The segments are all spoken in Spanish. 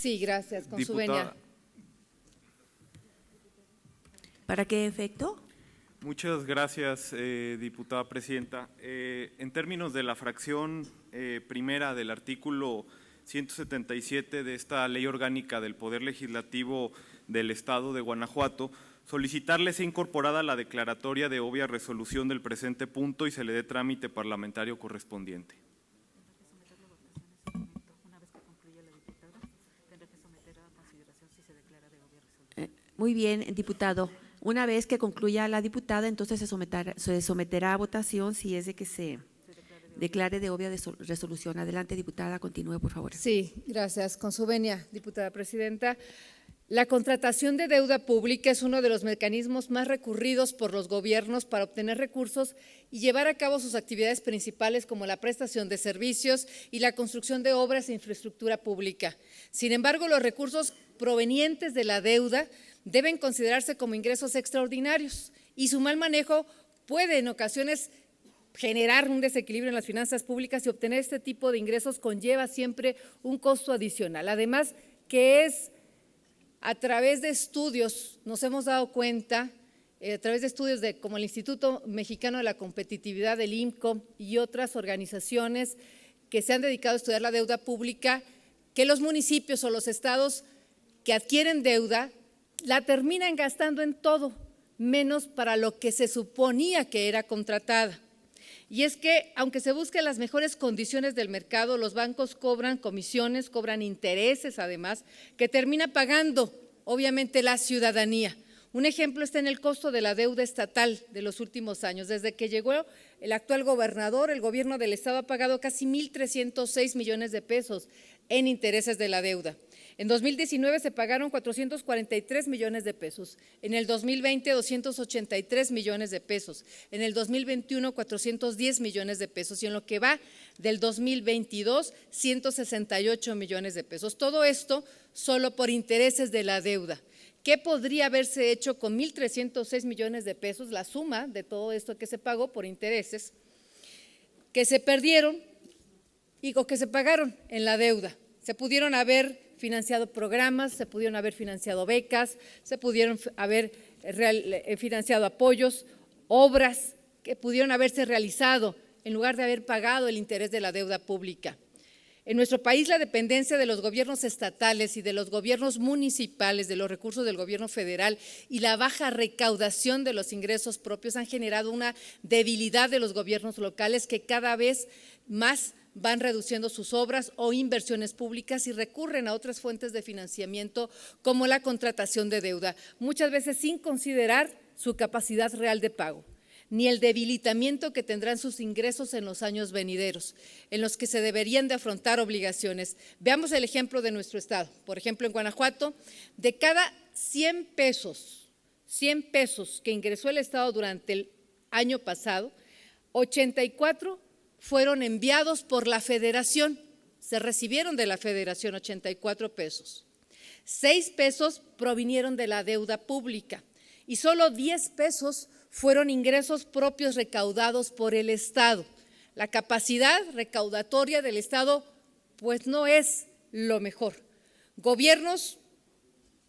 Sí, gracias, con su Diputada. venia. ¿Para qué efecto? Muchas gracias, diputada presidenta. En términos de la fracción primera del artículo 177 de esta Ley Orgánica del Poder Legislativo del Estado de Guanajuato, solicitarle sea incorporada la declaratoria de obvia resolución del presente punto y se le dé trámite parlamentario correspondiente. Muy bien, diputado. Una vez que concluya la diputada, entonces se someterá a votación si es de que se declare de obvia resolución. Adelante, diputada, continúe, por favor. Sí, gracias, con su venia, diputada presidenta. La contratación de deuda pública es uno de los mecanismos más recurridos por los gobiernos para obtener recursos y llevar a cabo sus actividades principales como la prestación de servicios y la construcción de obras e infraestructura pública. Sin embargo, los recursos provenientes de la deuda deben considerarse como ingresos extraordinarios y su mal manejo puede en ocasiones generar un desequilibrio en las finanzas públicas y obtener este tipo de ingresos conlleva siempre un costo adicional. Además, que es a través de estudios, nos hemos dado cuenta, a través de estudios como el Instituto Mexicano de la Competitividad, el IMCO y otras organizaciones que se han dedicado a estudiar la deuda pública, que los municipios o los estados que adquieren deuda la terminan gastando en todo, menos para lo que se suponía que era contratada. Y es que, aunque se busquen las mejores condiciones del mercado, los bancos cobran comisiones, cobran intereses además, que termina pagando obviamente la ciudadanía. Un ejemplo está en el costo de la deuda estatal de los últimos años. Desde que llegó el actual gobernador, el gobierno del estado ha pagado casi 1,306 millones de pesos en intereses de la deuda. En 2019 se pagaron 443 millones de pesos, en el 2020 283 millones de pesos, en el 2021 410 millones de pesos y en lo que va del 2022 168 millones de pesos. Todo esto solo por intereses de la deuda. ¿Qué podría haberse hecho con 1,306 millones de pesos, la suma de todo esto que se pagó por intereses, que se perdieron o que se pagaron en la deuda? Se pudieron haber financiado programas, se pudieron haber financiado becas, se pudieron haber financiado apoyos, obras que pudieron haberse realizado en lugar de haber pagado el interés de la deuda pública. En nuestro país la dependencia de los gobiernos estatales y de los gobiernos municipales, de los recursos del gobierno federal y la baja recaudación de los ingresos propios han generado una debilidad de los gobiernos locales que cada vez más van reduciendo sus obras o inversiones públicas y recurren a otras fuentes de financiamiento como la contratación de deuda, muchas veces sin considerar su capacidad real de pago, ni el debilitamiento que tendrán sus ingresos en los años venideros, en los que se deberían de afrontar obligaciones. Veamos el ejemplo de nuestro estado. Por ejemplo, en Guanajuato, de cada 100 pesos que ingresó el estado durante el año pasado, 84 fueron enviados por la federación, se recibieron de la federación 84 pesos. 6 pesos provinieron de la deuda pública y solo 10 pesos fueron ingresos propios recaudados por el Estado. La capacidad recaudatoria del Estado pues no es lo mejor. Gobiernos,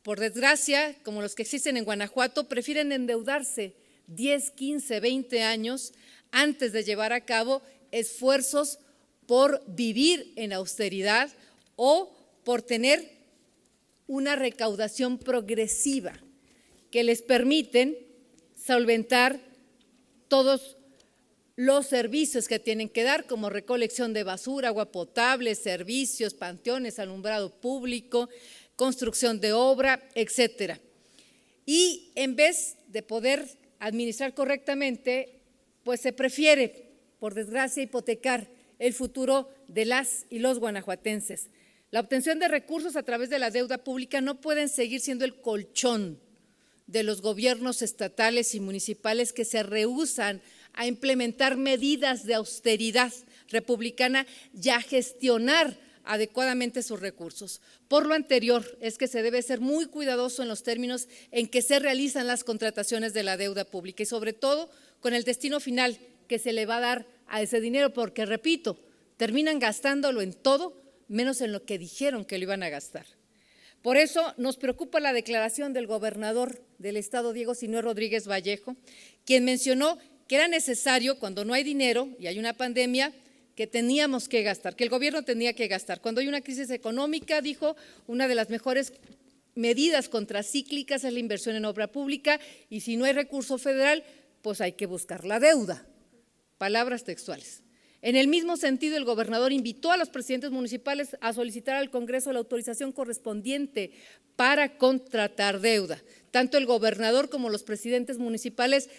por desgracia, como los que existen en Guanajuato, prefieren endeudarse 10, 15, 20 años antes de llevar a cabo esfuerzos por vivir en austeridad o por tener una recaudación progresiva que les permiten solventar todos los servicios que tienen que dar, como recolección de basura, agua potable, servicios, panteones, alumbrado público, construcción de obra, etcétera. Y en vez de poder administrar correctamente, pues se prefiere, por desgracia, hipotecar el futuro de las y los guanajuatenses. La obtención de recursos a través de la deuda pública no pueden seguir siendo el colchón de los gobiernos estatales y municipales que se rehúsan a implementar medidas de austeridad republicana y a gestionar adecuadamente sus recursos. Por lo anterior, es que se debe ser muy cuidadoso en los términos en que se realizan las contrataciones de la deuda pública y sobre todo con el destino final que se le va a dar a ese dinero, porque repito, terminan gastándolo en todo menos en lo que dijeron que lo iban a gastar. Por eso nos preocupa la declaración del gobernador del estado, Diego Sinue Rodríguez Vallejo, quien mencionó que era necesario, cuando no hay dinero y hay una pandemia, que teníamos que gastar, que el gobierno tenía que gastar. Cuando hay una crisis económica, dijo, una de las mejores medidas contracíclicas es la inversión en obra pública y si no hay recurso federal, pues hay que buscar la deuda. Palabras textuales. En el mismo sentido, el gobernador invitó a los presidentes municipales a solicitar al Congreso la autorización correspondiente para contratar deuda. Tanto el gobernador como los presidentes municipales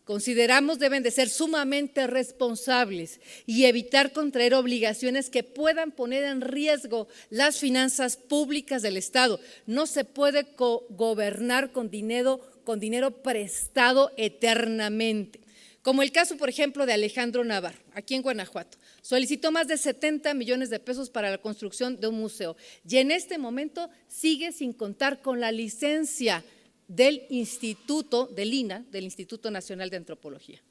consideramos deben de ser sumamente responsables y evitar contraer obligaciones que puedan poner en riesgo las finanzas públicas del Estado. No se puede gobernar con dinero prestado eternamente. Como el caso, por ejemplo, de Alejandro Navarro, aquí en Guanajuato. Solicitó más de 70 millones de pesos para la construcción de un museo y en este momento sigue sin contar con la licencia del Instituto, del INAH, del Instituto Nacional de Antropología.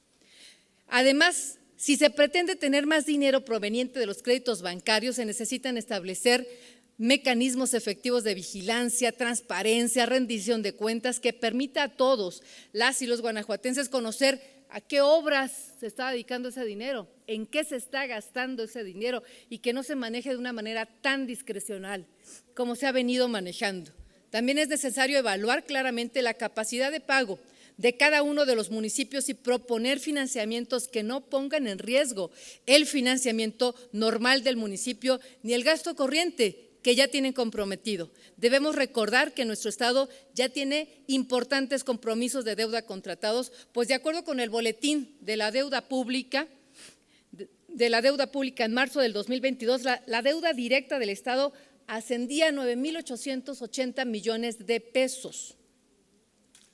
Además, si se pretende tener más dinero proveniente de los créditos bancarios, se necesitan establecer mecanismos efectivos de vigilancia, transparencia, rendición de cuentas que permita a todos las y los guanajuatenses conocer a qué obras se está dedicando ese dinero, en qué se está gastando ese dinero y que no se maneje de una manera tan discrecional como se ha venido manejando. También es necesario evaluar claramente la capacidad de pago de cada uno de los municipios y proponer financiamientos que no pongan en riesgo el financiamiento normal del municipio ni el gasto corriente que ya tienen comprometido. Debemos recordar que nuestro Estado ya tiene importantes compromisos de deuda contratados, pues de acuerdo con el boletín de la deuda pública, en marzo del 2022, la deuda directa del Estado ascendía a 9,880 millones de pesos,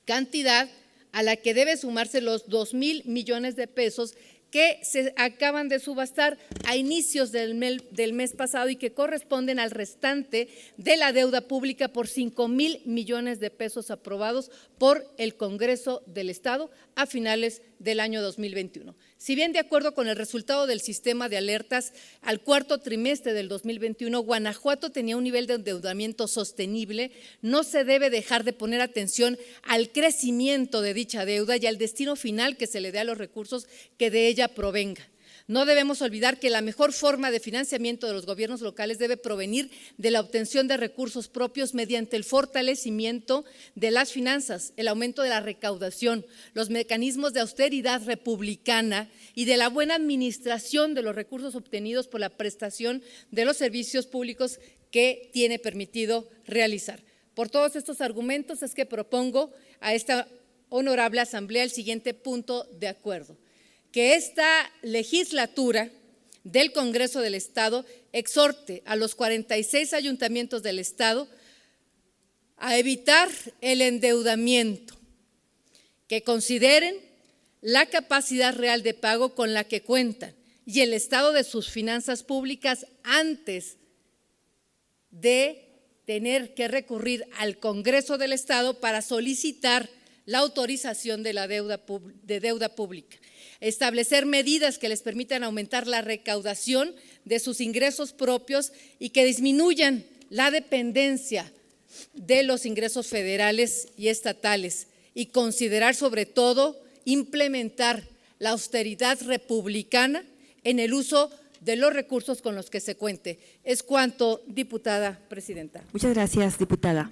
cantidad a la que debe sumarse los 2,000 millones de pesos que se acaban de subastar a inicios del mes pasado y que corresponden al restante de la deuda pública por 5,000 millones de pesos aprobados por el Congreso del Estado a finales del año 2021. Si bien de acuerdo con el resultado del sistema de alertas, al cuarto trimestre del 2021, Guanajuato tenía un nivel de endeudamiento sostenible, no se debe dejar de poner atención al crecimiento de dicha deuda y al destino final que se le dé a los recursos que de ella provenga. No debemos olvidar que la mejor forma de financiamiento de los gobiernos locales debe provenir de la obtención de recursos propios mediante el fortalecimiento de las finanzas, el aumento de la recaudación, los mecanismos de austeridad republicana y de la buena administración de los recursos obtenidos por la prestación de los servicios públicos que tiene permitido realizar. Por todos estos argumentos es que propongo a esta honorable asamblea el siguiente punto de acuerdo: que esta legislatura del Congreso del Estado exhorte a los 46 ayuntamientos del Estado a evitar el endeudamiento, que consideren la capacidad real de pago con la que cuentan y el estado de sus finanzas públicas antes de tener que recurrir al Congreso del Estado para solicitar la autorización de la deuda pública. Establecer medidas que les permitan aumentar la recaudación de sus ingresos propios y que disminuyan la dependencia de los ingresos federales y estatales, y considerar sobre todo implementar la austeridad republicana en el uso de los recursos con los que se cuente. Es cuanto, diputada presidenta. Muchas gracias, diputada.